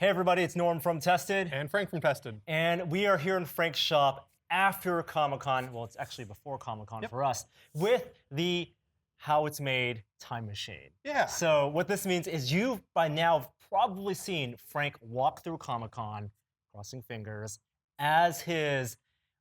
Hey everybody, it's Norm from Tested. And Frank from Tested. And we are here in Frank's shop after Comic-Con, well it's actually before Comic-Con for us, with the How It's Made time machine. Yeah. So what this means is you've by now probably seen Frank walk through Comic-Con, crossing fingers, as his,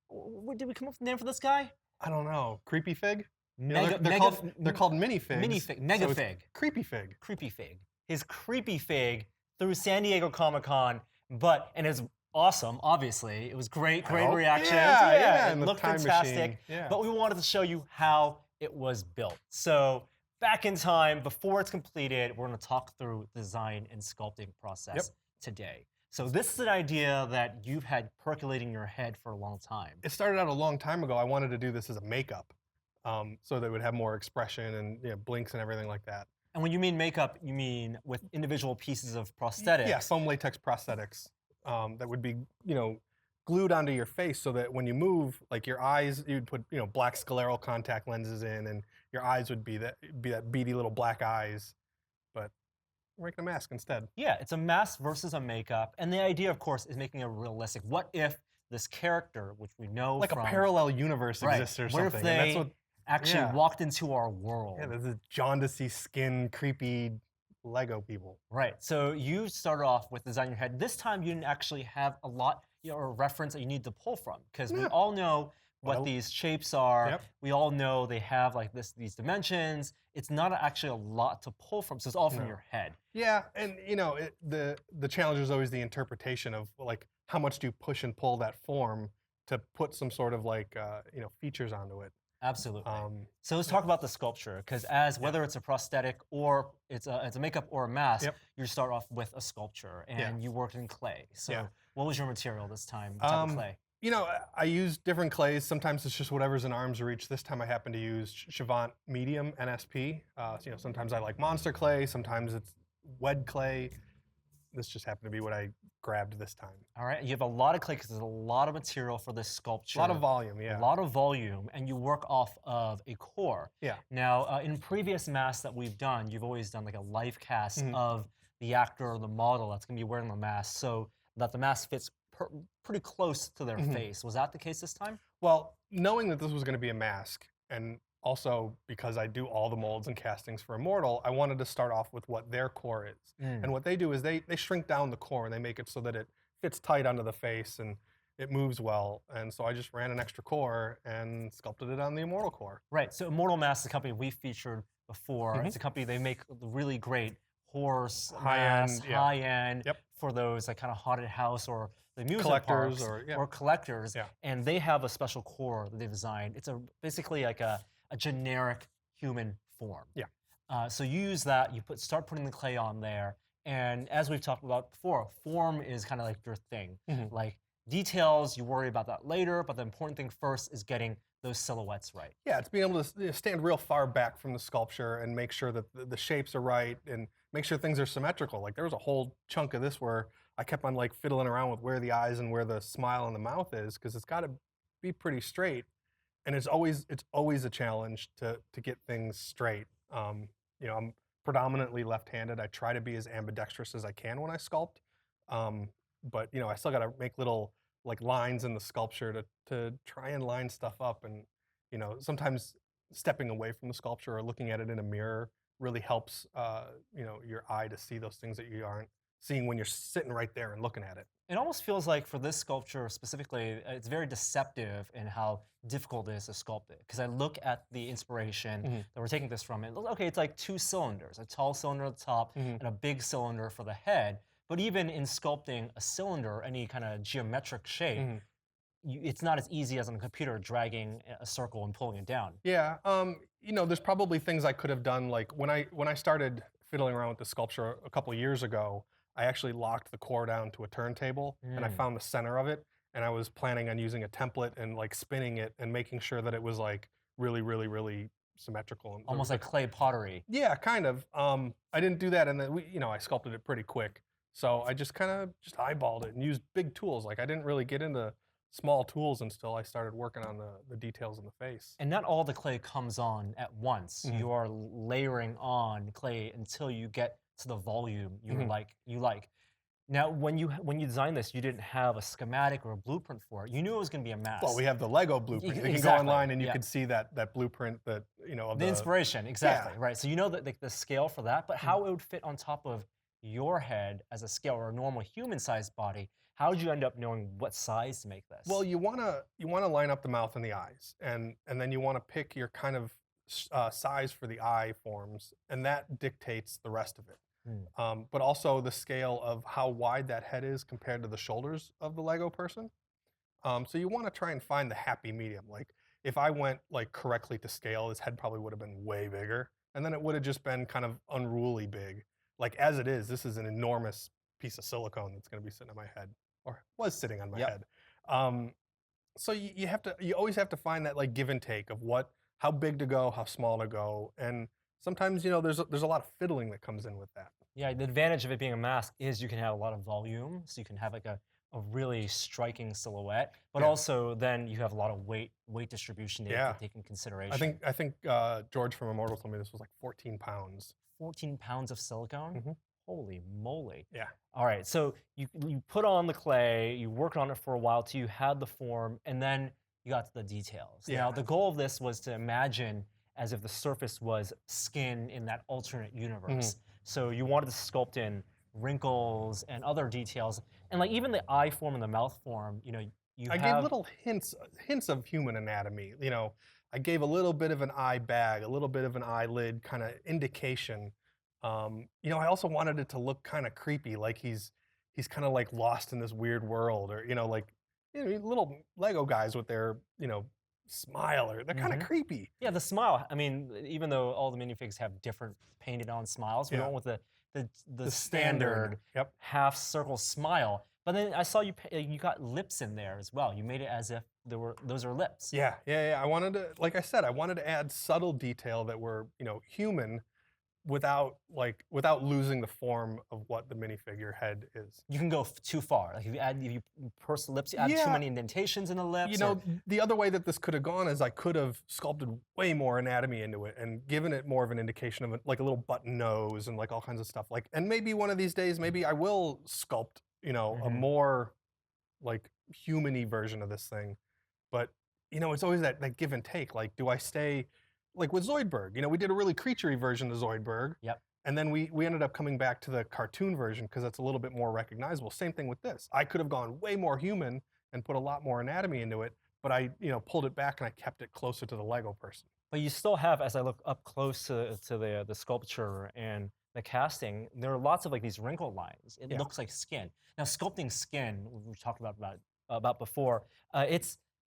what did we come up with the name for this guy? I don't know, Creepyfig? They're called minifigs. Minifig, Megafig. So Creepyfig. Creepyfig. His Creepyfig through San Diego Comic-Con, and it was awesome, obviously. It was great reactions. Yeah, it looked fantastic. Yeah. But we wanted to show you how it was built. So back in time, before it's completed, we're gonna talk through the design and sculpting process today. So this is an idea that you've had percolating in your head for a long time. It started out a long time ago. I wanted to do this as a makeup, so that it would have more expression and blinks and everything like that. And when you mean makeup, you mean with individual pieces of prosthetics? Yeah, foam latex prosthetics that would be, glued onto your face so that when you move, like your eyes, you'd put, black scleral contact lenses in, and your eyes would be that beady little black eyes. But we're making a mask instead. Yeah, it's a mask versus a makeup, and the idea, of course, is making it realistic. What if this character, which we know like from, a parallel universe exists or what something? if they and that's what, actually walked into our world? Yeah, there's a jaundicey skin, creepy Lego people. Right. So you started off with design in your head. This time you didn't actually have a lot or reference that you need to pull from, because we all know what these shapes are. Yep. We all know they have like these dimensions. It's not actually a lot to pull from, so it's all from your head. Yeah, and the challenge is always the interpretation of like how much do you push and pull that form to put some sort of like features onto it. Absolutely. So let's talk about the sculpture, because whether it's a prosthetic or it's a makeup or a mask, you start off with a sculpture, and you worked in clay. So what was your material this time? What type of clay? I use different clays. Sometimes it's just whatever's in arm's reach. This time I happen to use Chavant Medium NSP. Sometimes I like monster clay. Sometimes it's wed clay. This just happened to be what I grabbed this time. All right, you have a lot of clay because there's a lot of material for this sculpture. A lot of volume, yeah. A lot of volume, and you work off of a core. Yeah. Now, in previous masks that we've done, you've always done like a life cast of the actor or the model that's gonna be wearing the mask, so that the mask fits pretty close to their face. Was that the case this time? Well, knowing that this was gonna be a mask, and also because I do all the molds and castings for Immortal, I wanted to start off with what their core is. And what they do is they shrink down the core and they make it so that it fits tight onto the face and it moves well. And so I just ran an extra core and sculpted it on the Immortal core. Right, so Immortal Masks is a company we featured before. It's a company, they make really great horse masks, high-end, for those like kind of haunted house or the amusement parks or collectors. And they have a special core that they designed. It's basically like a generic human form. So you use that, you start putting the clay on there, and as we've talked about before, form is kind of like your thing. Like details, you worry about that later, but the important thing first is getting those silhouettes right. Yeah, it's being able to stand real far back from the sculpture and make sure that the shapes are right and make sure things are symmetrical. Like there was a whole chunk of this where I kept on like fiddling around with where the eyes and where the smile and the mouth is, because it's got to be pretty straight. And it's always a challenge to get things straight. I'm predominantly left-handed. I try to be as ambidextrous as I can when I sculpt, but I still got to make little like lines in the sculpture to try and line stuff up. And sometimes stepping away from the sculpture or looking at it in a mirror really helps your eye to see those things that you aren't seeing when you're sitting right there and looking at it. It almost feels like for this sculpture specifically, it's very deceptive in how difficult it is to sculpt it. Because I look at the inspiration that we're taking this from, and okay, it's like two cylinders, a tall cylinder at the top and a big cylinder for the head. But even in sculpting a cylinder, any kind of geometric shape, it's not as easy as on a computer dragging a circle and pulling it down. Yeah, there's probably things I could have done. Like when I started fiddling around with the sculpture a couple of years ago, I actually locked the core down to a turntable and I found the center of it, and I was planning on using a template and like spinning it and making sure that it was like really, really, really symmetrical. And almost like clay pottery. Yeah, kind of. I didn't do that, and then I sculpted it pretty quick. So I just kind of eyeballed it and used big tools. Like I didn't really get into small tools until I started working on the details in the face. And not all the clay comes on at once. You are layering on clay until you get to the volume you like. Now, when you designed this, you didn't have a schematic or a blueprint for it. You knew it was going to be a mask. Well, we have the Lego blueprint. You can go online and you can see that blueprint that of the inspiration, exactly, right. So you know that the scale for that, but how it would fit on top of your head as a scale or a normal human-sized body. How did you end up knowing what size to make this? Well, you wanna line up the mouth and the eyes, and then you want to pick your kind of size for the eye forms, and that dictates the rest of it. But also the scale of how wide that head is compared to the shoulders of the Lego person. So you want to try and find the happy medium. Like if I went like correctly to scale, his head probably would have been way bigger, and then it would have just been kind of unruly big. Like as it is, this is an enormous piece of silicone that's going to be sitting on my head, or was sitting on my head. So you always have to find that like give and take of how big to go, how small to go, and sometimes there's a lot of fiddling that comes in with that. Yeah, the advantage of it being a mask is you can have a lot of volume, so you can have like a really striking silhouette, but also then you have a lot of weight distribution that you have to take in consideration. I think George from Immortal told me this was like 14 pounds. 14 pounds of silicone? Holy moly. Yeah. All right, so you put on the clay, you worked on it for a while till you had the form, and then you got to the details. Yeah. Now, the goal of this was to imagine as if the surface was skin in that alternate universe. So you wanted to sculpt in wrinkles and other details, and like even the eye form and the mouth form. I gave little hints of human anatomy. I gave a little bit of an eye bag, a little bit of an eyelid kind of indication. I also wanted it to look kind of creepy, like he's kind of like lost in this weird world, or little Lego guys with their smile, or they're kind of creepy. Yeah, the smile. I mean, even though all the minifigs have different painted on smiles, we went with the standard half circle smile. But then I saw you got lips in there as well. You made it as if those are lips. Yeah. I wanted to, like I said, I wanted to add subtle detail that were human, without losing the form of what the minifigure head is. You can go too far. Like if you purse the lips, you add too many indentations in the lips. The other way that this could have gone is I could have sculpted way more anatomy into it and given it more of an indication of like a little button nose and like all kinds of stuff. And maybe one of these days, maybe I will sculpt, a more like human-y version of this thing. But it's always that give and take. Like, do I stay? Like with Zoidberg, we did a really creature-y version of Zoidberg. Yep. And then we ended up coming back to the cartoon version because that's a little bit more recognizable. Same thing with this. I could have gone way more human and put a lot more anatomy into it, but I pulled it back and I kept it closer to the Lego person. But you still have, as I look up close to the sculpture and the casting, there are lots of like these wrinkle lines. It looks like skin. Now, sculpting skin, we talked about before,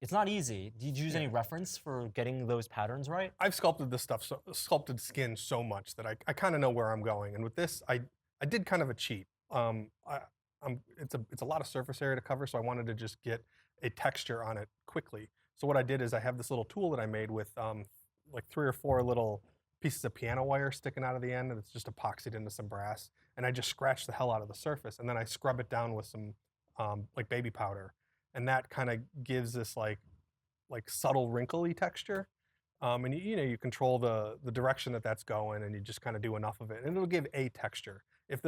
it's not easy. Did you use any reference for getting those patterns right? I've sculpted this stuff, sculpted skin so much that I kind of know where I'm going. And with this, I did kind of a cheat. It's a lot of surface area to cover, so I wanted to just get a texture on it quickly. So what I did is I have this little tool that I made with like 3 or 4 little pieces of piano wire sticking out of the end, and it's just epoxied into some brass. And I just scratch the hell out of the surface, and then I scrub it down with some like baby powder. And that kind of gives this like subtle wrinkly texture, and you control the direction that's going, and you just kind of do enough of it, and it'll give a texture. If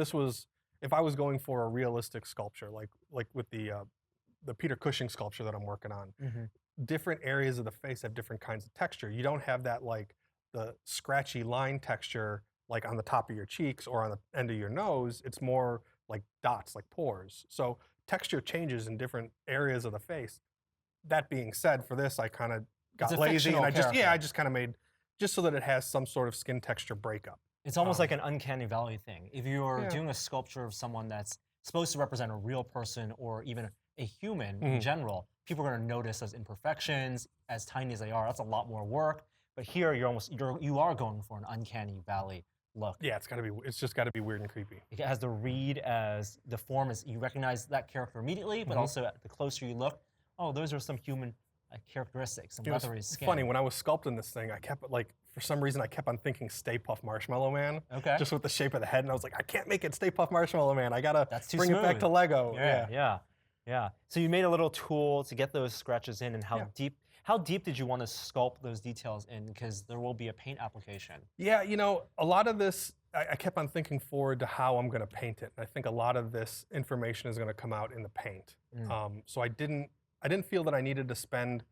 I was going for a realistic sculpture, like with the Peter Cushing sculpture that I'm working on, different areas of the face have different kinds of texture. You don't have that like the scratchy line texture like on the top of your cheeks or on the end of your nose. It's more like dots, like pores. So texture changes in different areas of the face. That being said, for this, I kind of got lazy and I just kind of made just so that it has some sort of skin texture breakup. It's almost like an uncanny valley thing. If you're doing a sculpture of someone that's supposed to represent a real person or even a human in general, people are going to notice those imperfections, as tiny as they are. That's a lot more work. But here, you are going for an uncanny valley look. Yeah, it's just got to be weird and creepy. It has the read as the form is, you recognize that character immediately, but also the closer you look, oh, those are some human characteristics, some leathery skin. Funny, when I was sculpting this thing, I kept for some reason I kept on thinking Stay Puft Marshmallow Man. Okay. Just with the shape of the head, and I was like, I can't make it Stay Puft Marshmallow Man. I gotta bring smooth. It back to Lego. Yeah. So you made a little tool to get those scratches in, and how deep. How deep did you want to sculpt those details in? Because there will be a paint application. Yeah, you know, a lot of this, I kept on thinking forward to how I'm going to paint it. And I think a lot of this information is going to come out in the paint. So I didn't feel that I needed to spend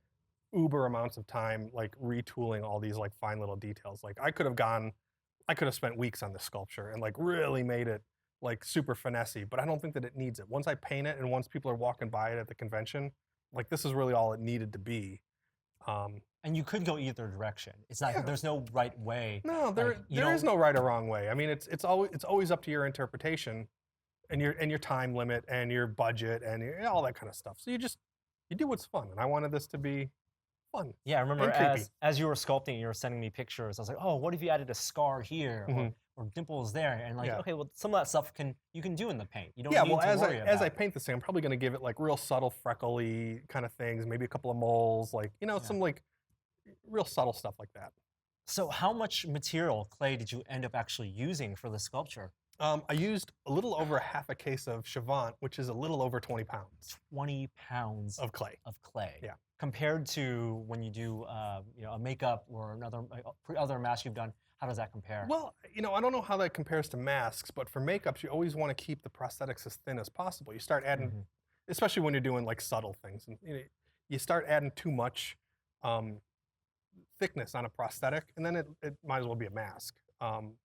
uber amounts of time like retooling all these like fine little details. Like I could have spent weeks on this sculpture and like really made it like super finessey, but I don't think that it needs it. Once I paint it and once people are walking by it at the convention, like this is really all it needed to be. And you could go either direction. It's not, there's no right way. No, there is no right or wrong way. I mean, it's always up to your interpretation and your time limit and your budget and all that kind of stuff. So you do what's fun. And I wanted this to be fun. Yeah, I remember as you were sculpting, you were sending me pictures. I was like, oh, what if you added a scar here or dimples there? And like, okay, well, some of that stuff you can do in the paint. You don't need to worry about as I paint this thing, I'm probably going to give it like real subtle freckly kind of things, maybe a couple of moles, like some like real subtle stuff like that. So how much material, clay, did you end up actually using for the sculpture? I used a little over half a case of Chavant, which is a little over 20 pounds. 20 pounds of clay. Yeah. Compared to when you do a makeup or other mask you've done, how does that compare? Well, I don't know how that compares to masks, but for makeups, you always want to keep the prosthetics as thin as possible. You start adding, especially when you're doing like subtle things, and you start adding too much thickness on a prosthetic, and then it might as well be a mask.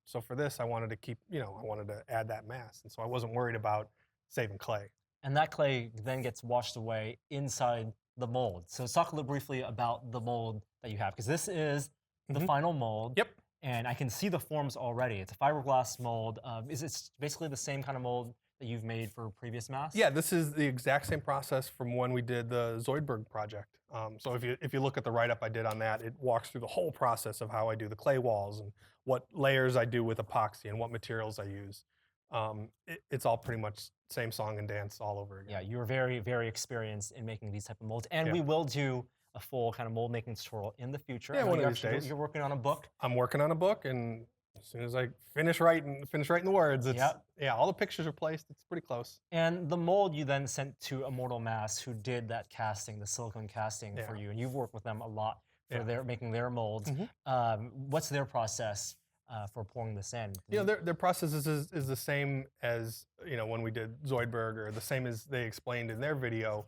So for this, I wanted to keep, I wanted to add that mass. And so I wasn't worried about saving clay. And that clay then gets washed away inside the mold. So let's talk a little briefly about the mold that you have, because this is the final mold. Yep. And I can see the forms already. It's a fiberglass mold. Is it basically the same kind of mold that you've made for previous masks? Yeah, this is the exact same process from when we did the Zoidberg project. So if you look at the write-up I did on that, it walks through the whole process of how I do the clay walls and what layers I do with epoxy and what materials I use. It's all pretty much same song and dance all over again. Yeah, you're very, very experienced in making these type of molds. And we will do a full kind of mold making tutorial in the future. Yeah, one of these days. You're working on a book? I'm working on a book, and as soon as I finish writing the words, all the pictures are placed. It's pretty close. And the mold you then sent to Immortal Mask, who did that casting, the silicone casting for you, and you've worked with them a lot for making their molds. What's their process for pouring this in? Their process is the same as when we did Zoidberg, or the same as they explained in their video.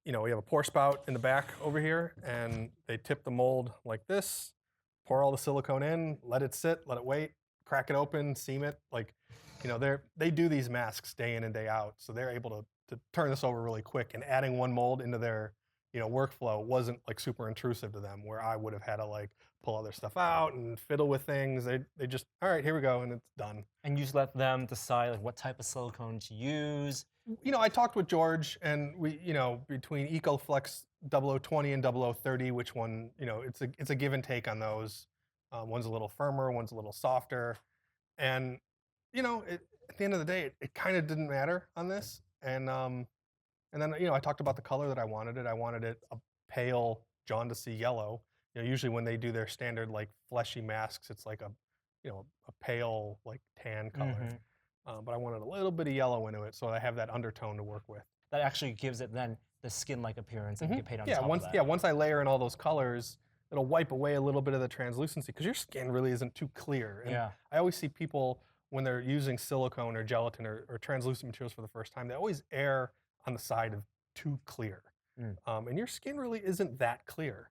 We have a pour spout in the back over here, and they tip the mold like this. Pour all the silicone in, let it sit, let it wait, crack it open, seam it. Like, they do these masks day in and day out, so they're able to turn this over really quick. And adding one mold into their workflow wasn't like super intrusive to them, where I would have had to like pull other stuff out and fiddle with things. They just, all right, here we go, and it's done. And you just let them decide like what type of silicone to use. I talked with George, and we, between EcoFlex 0020 and 0030, which one, it's a give and take on those. One's a little firmer, one's a little softer, and at the end of the day, it kind of didn't matter on this. And then I talked about the color that I wanted it. I wanted it a pale jaundicey yellow. Usually when they do their standard like fleshy masks, it's like a pale like tan color. But I wanted a little bit of yellow into it, so I have that undertone to work with. That actually gives it then the skin-like appearance and you can paint on top of that. Yeah, once I layer in all those colors, it'll wipe away a little bit of the translucency, because your skin really isn't too clear. And I always see people, when they're using silicone or gelatin or translucent materials for the first time, they always err on the side of too clear. And your skin really isn't that clear.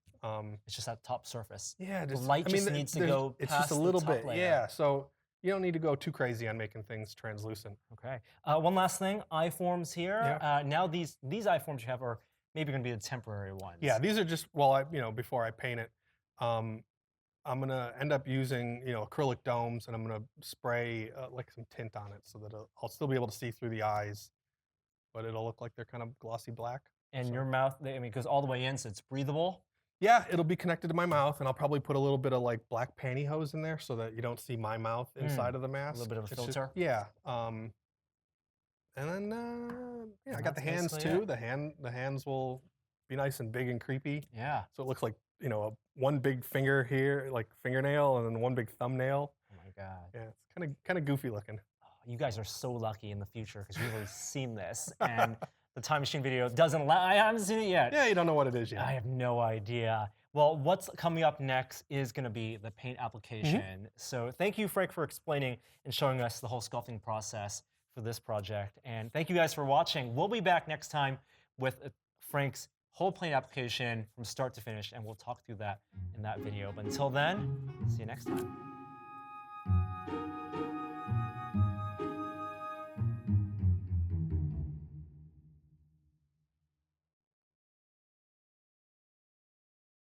It's just that top surface. Yeah, the light needs to go it's past just a little the top bit. layer. Yeah, so you don't need to go too crazy on making things translucent. Okay. One last thing, eye forms here. Now these eye forms you have are maybe going to be the temporary ones. Yeah, these are just before I paint it. I'm gonna end up using acrylic domes, and I'm gonna spray like some tint on it so that I'll still be able to see through the eyes, but it'll look like they're kind of glossy black. And your mouth, goes all the way in, so it's breathable. Yeah, it'll be connected to my mouth, and I'll probably put a little bit of like black pantyhose in there so that you don't see my mouth inside of the mask. A little bit of a filter. And then I got the hands too. The hands will be nice and big and creepy. Yeah. So it looks like one big finger here, like fingernail, and then one big thumbnail. Oh my god. Yeah, it's kind of goofy looking. You guys are so lucky in the future, because we've already seen this, and the time machine video doesn't allow. I haven't seen it yet. Yeah, you don't know what it is yet. I have no idea. Well, what's coming up next is going to be the paint application. So thank you, Frank, for explaining and showing us the whole sculpting process for this project. And thank you guys for watching. We'll be back next time with Frank's whole paint application from start to finish, and we'll talk through that in that video. But until then, see you next time.